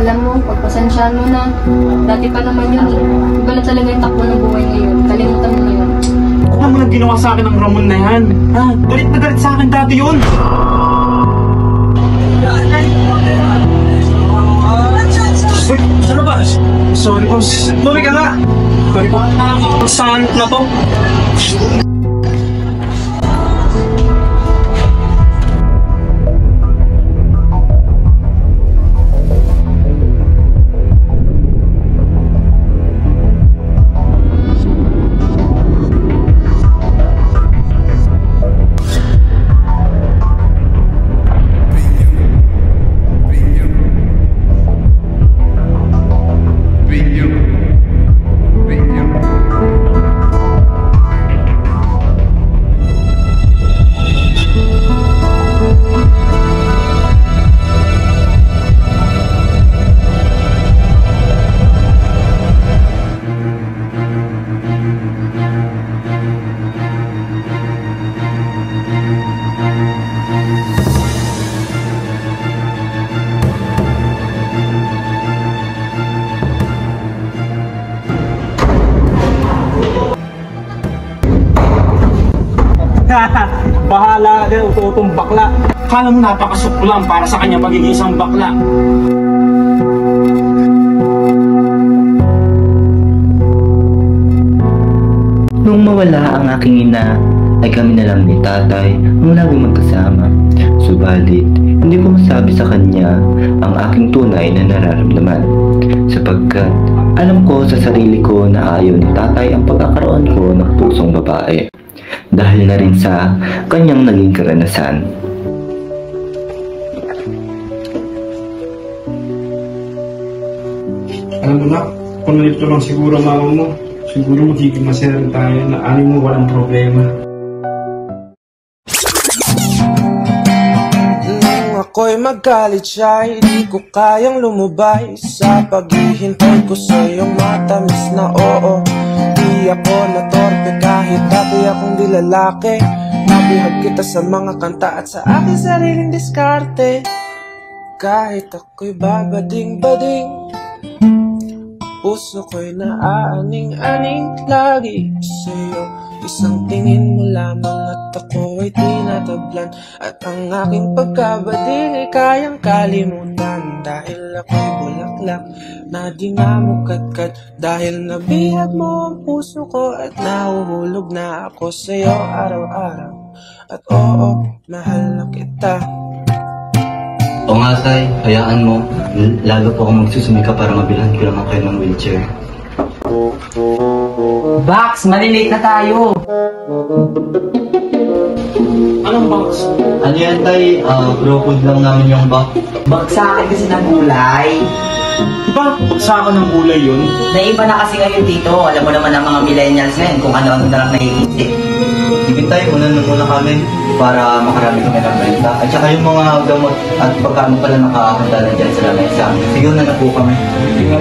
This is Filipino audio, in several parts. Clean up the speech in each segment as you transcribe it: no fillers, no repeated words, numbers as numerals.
Alam mo, pagpasensyahan mo na. Dati pa naman yun eh. Iba na talaga yung takbo ng buhay ngayon. Kalimutan mo na yun. Kung ano lang ginawa sa akin ng Ramon na yan? Ha? Galit na galit sa akin dati yun! Uy! Saan ba? Sorry po. Tuloy ka nga! Sorry po. Saan na to? Bahala ka dyan, ututong bakla. Kala mo napakasuklam para sa kanya magiging isang bakla. Nung mawala ang aking ina, ay kami na lang ni tatay ang laging magkasama. Subalit, hindi ko masabi sa kanya ang aking tunay na nararamdaman. Sapagkat alam ko sa sarili ko na ayaw ni tatay ang pagkakaroon ko ng pusong babae. Dahil na rin sa kanyang naging karanasan. Alam mo na, kung nalito lang siguro mama mo, siguro magiging masaya rin tayo na aning mo walang problema. Nung ako'y magalit siya, hindi ko kayang lumubay sa paghihintay ko sa iyong matamis na oo. Di ako natorpe kahit dati akong di lalaki. Nabihag kita sa mga kanta at sa aking sariling diskarte. Kahit ako'y babading-bading, puso ko'y naaaning-aning lagi sa'yo. Isang tingin mo lamang at ako ay tinatablan. At ang aking pagkabading ay kayang kalimutan. Dahil ako'y bulaklak na di nga mo katkat. Dahil nabihag mo ang puso ko at nahuhulog na ako sa'yo araw-araw. At oo, mahal na kita. O nga tay, hayaan mo. Lalo po akong magsusumika para mabilhan ko naman kayo ng wheelchair. Bax, malilate na tayo. Anong box? Ano yan tay? Bro food lang namin yung box. Bax sa akin kasi ng gulay. Diba pagsaka ng gulay yun? Naiba na kasi ngayon dito. Alam mo naman ang mga millennials ngayon kung ano-ano na lang naiisip. Sige tayo, muna kami para makarami kami ng renta. At saka yung mga gamot at pagkano pala nakakahanda na dyan sa lamesa. Sige na po kami. Sige.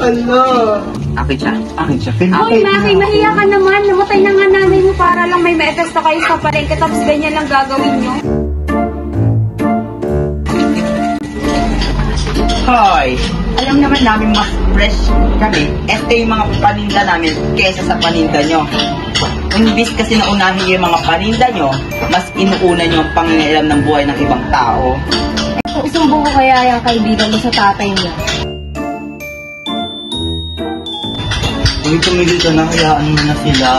Allah! Akin siya. Hoy, Maki, mahiya ka naman. Namatay na nga nanay mo para lang may ma-efesto kayo sa palengke tapos ganyan lang gagawin nyo. Hoy! Alam naman namin mas fresh kami. Este yung mga paninda namin kesa sa paninda nyo. Imbis kasi na unahin yung mga paninda nyo, mas inuuna nyo ang pangingialam ng buhay ng ibang tao. Isumbong ko kaya yung kaibigan mo sa tatay niya. Uy, tumigil ka na, hayaan mo na sila.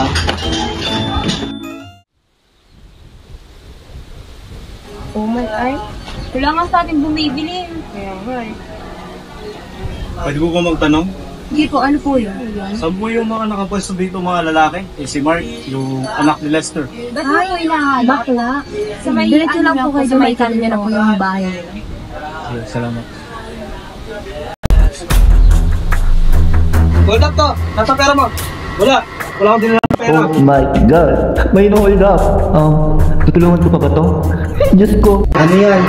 Oh my God. Wala nga sa atin bumibili. Kaya nga eh. Pwede ko magtanong? Hindi po, ano po yun? Saan po yung mga nakapwesto dito mga lalaki? Si Mark, yung anak ni Lester. Ba't mo po inahanap? Bakla. Sa may diretso lang po kayo sa may kanya na po yung bahay nila. Salamat. Hold up to! Nasa pera mo? Wala akong dinala ng pera. Oh my God! May hold up! Tutulungan ko pa ba to? Diyos ko! Ano yan?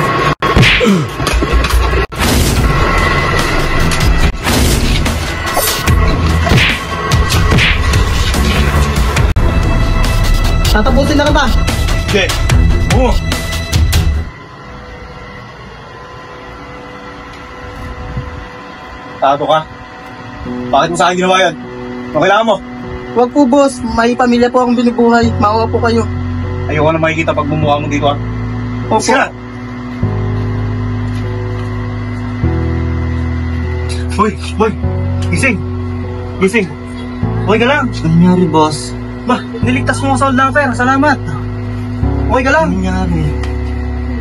Tatapusin na kita. Hindi. Oo. Tato ka. Bakit mo sa akin ginawa yan? Ano kailangan mo? Wag po boss, may pamilya po akong binubuhay. Maawa po kayo. Ayoko na makikita pag bumuha mo dito, ha? Opo. Sira! Boy! Gising! Gising! Okay ka lang? Ano nangyari boss? Ba, niligtas mo ang soldaper. Salamat. Okay ka lang? Ano nangyari?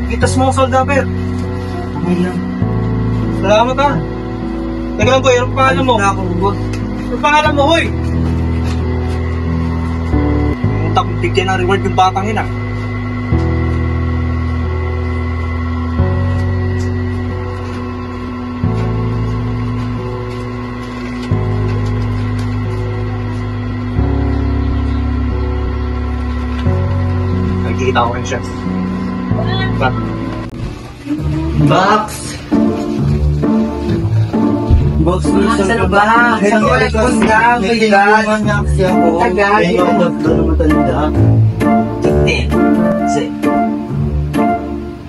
Niligtas mo ang soldaper. Okay lang. Salamat, ha? Teka lang, boy. Anong pangalan mo? Wala ako boss. Anong pangalan mo, boy? Yung bigyan ng reward yung batang yun, ha? Nakikita ko rin siya. Ba't? Box! Box, Saan ba? Saan ba nagpunta? May tinulungan niya kasi ako. Tagal. May doktor na matanda. Hindi.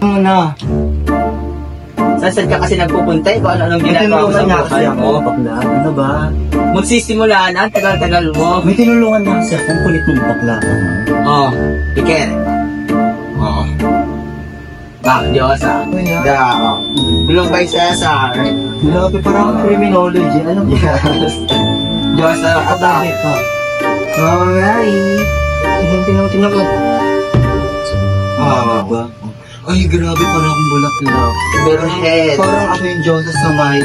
Ano na? Saan ka kasi nagpupunta? Kung ano-anong May ginagawa mo tinulungan sa niya kasi buhay ako. mo. Bakla, ano ba? Magsisimula na, ang tagal-tagal mo. May tinulungan niya kasi ako. Ang kulit mong bakla ka. Oh, Piker. Oh. Bak, Diyosa. Da, oh. Bilong by Cesar. Grabe, parang criminology. Alam mo ba? Diyosa, Ata. Oh, Mary. Tingnan ko. Oh. Ba? Ay, grabe, parang bulaklak. Berhead. Parang ako yung Joseph sa may.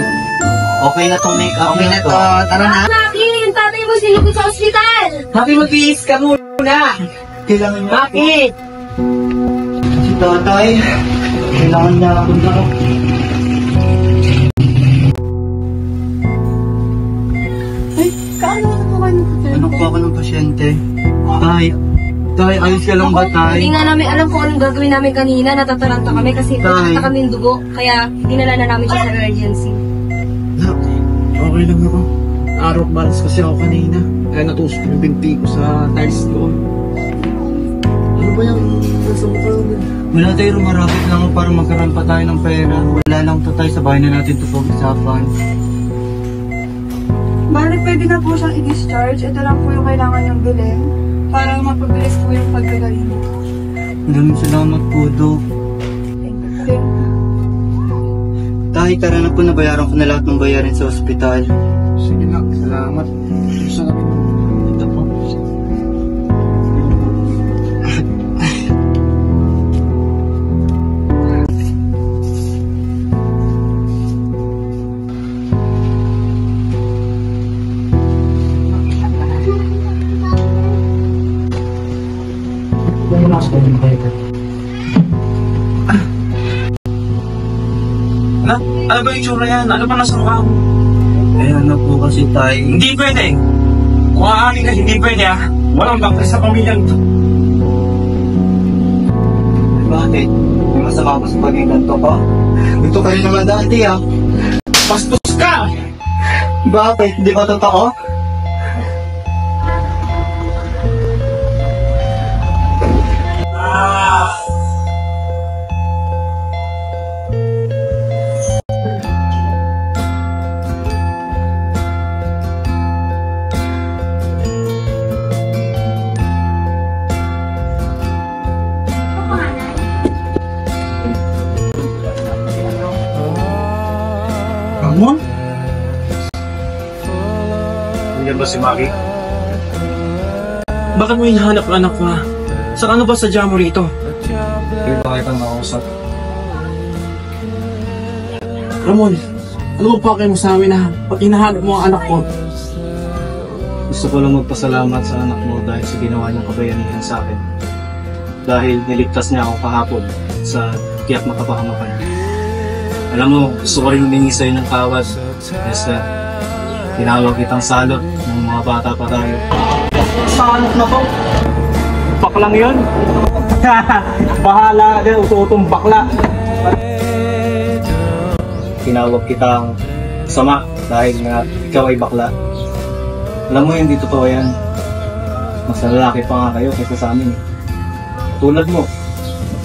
Okay na tong make-up Okay na to. Tara na. Maki, yung tatay mo sinugod sa ospital. Happy mag-iis ka muna. Kailangan niya. Maki! Si tatay. Kailangan niya ako na. Kaano na po kayo? Ano po ako ng pasyente? Tay, ayos ka lang ba, tay? Hindi nga namin alam kung anong gagawin namin kanina. Natataranta kami kasi nakita kami yung dugo. Kaya dinala na namin siya sa emergency. Okay lang ako. Arok balas kasi ako kanina. Kaya natusok yung binti ko sa tiles doon. Ano ba yung nasa mukha mo? Wala tayo, rumarapit lang ako para magkaroon pa tayo ng pera. Wala lang to tayo, sabay na natin ito pag-isapan. Bali, pwede na po siyang i-discharge. Ito lang po yung kailangan niyang bilhin para mapabilis po yung paggagaling niyo. Maraming salamat po, Dok. Thank you. Tay, tara na po, nabayaran ko na lahat ng bayarin sa ospital. Sige na, salamat. Gusto na ito po. Ano ba yung tsura yan? Ano ba nasa mukha mo? Eh, ano po kasi, Tay? Hindi pwede. Kung aamin ka, hindi pwede, ha? Walang doktor sa pamilyang to. Bakit? May masama ba sa pagiging ganito ko? Ito kayo naman dati, ah. Bastos ka! Bakit? Hindi ba totoo? Ramon? Nandiyan ba si Maki? Bakit mo hinahanap ang anak ko, ha? Sa ano ba sadya mo rito? Hindi ba kitang nakausap? Ramon, ano ba pa kayo mo sa amin, ha? Pag hinahanap mo ang anak ko? Gusto ko lang magpasalamat sa anak mo dahil sa ginawa niyang kabayanihan sa akin. Dahil niligtas niya ako kahapon sa tiyak na kapahamakan. Alam mo, gusto ko rin humingi sa'yo ng tawad. Yes, tinawag kitang salot ng mga bata pa tayo. Salot na po. Baklang yun? Bahala din, ututong bakla. Tinawag kitang sama dahil nga ikaw ay bakla. Alam mo, hindi totoo yan. Mas lalaki pa nga kayo kaysa sa amin. Tulad mo,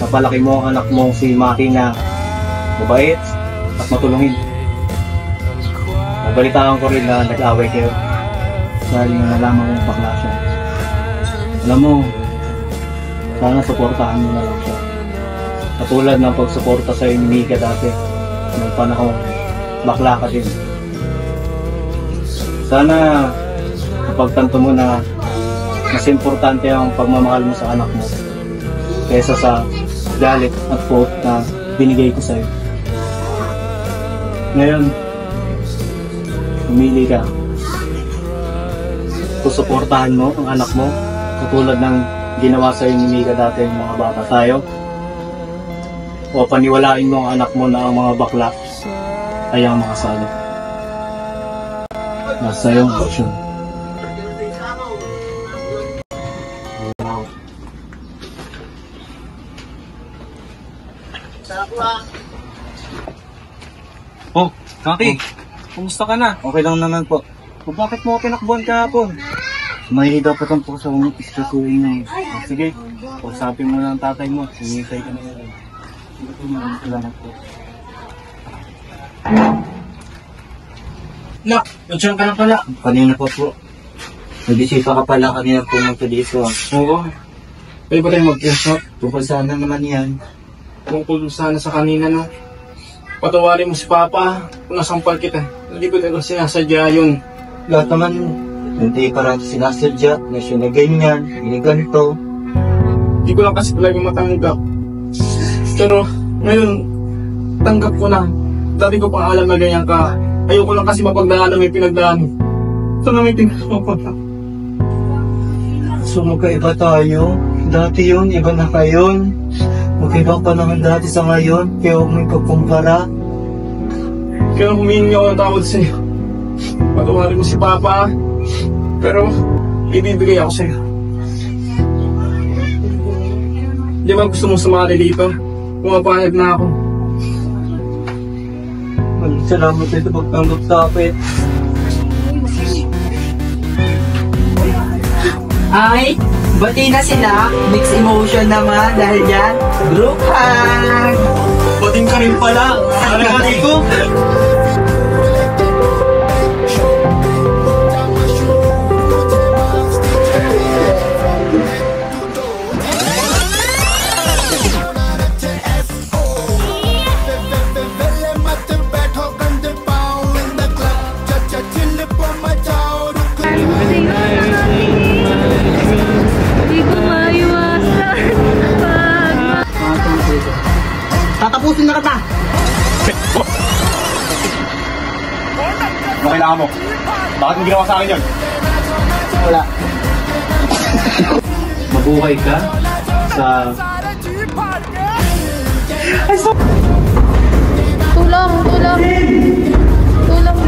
napalaki mo ang anak mo si Maki na mabait at matulungin. Nabalitaan ko rin na nag-away kayo dahil nga nalaman kong bakla siya. Alam mo, sana suportahan mo na lang siya. Katulad ng pagsuporta sa'yo ni Mika dati, noong panahon, bakla ka din. Sana napagtanto mo na mas importante ang pagmamahal mo sa anak mo kaysa sa galit at quote na binigay ko sa'yo. Ngayon, umili ka. Susuportahan mo ang anak mo katulad ng ginawa sa'yo ni Mika dati ng mga bata tayo, o paniwalain mo ang anak mo na ang mga bakla ay ang mga salo. Nasa iyong option. Oh, Maki, kumusta ka na? Okay lang naman po. O bakit mo ako pinakbuhan kahapon? May dapat ang po sa umipis ka tuloy na eh. Sige, usapin mo lang tatay mo. Hinihintay ka na yun. Salamat po. Nak, nandiyan ka na pala. Kanina pa po. Nagbisita ka pala kanina pumunta dito. Oo. Pwede ba tayo mag-usap? Tungkol sana naman yan. Tungkol sana sa kanina, no? Patawarin mo si Papa kung nasampal kita. Hindi ko talaga sinasadya yun. Lahat naman, hindi parang sinasadya na siya na ganyan, giniganto. Hindi ko lang kasi talaga matanggap. Pero ngayon, tanggap ko na. Dati ko pa alam na ganyan ka. Ayoko lang kasi mapagdaan may pinagdaan. Ito na may pinagdaan. So magkaiba tayo. Dati yun, iba na kayon. Magkaiba pa naman dati sa ngayon, kaya huwag mo ipagkumpara. Kaya humingi ako ng tawad sa'yo. Patawarin mo si Papa. Pero, ibibigay ako sa'yo. Di ba gusto mo sumali dito? Pumapayag na ako. Salamat sa ito pagtanggap sa akin. Ay, bati na sila. Mixed emotion naman dahil dyan. Group hug! Bating ka rin pala. Alagani ko. Tatapusin na kita! Ano kailangan mo? Bakit mo ginawa sa akin yun? Wala. Mabuhay ka sa... Tulong! Tulong! Tulong!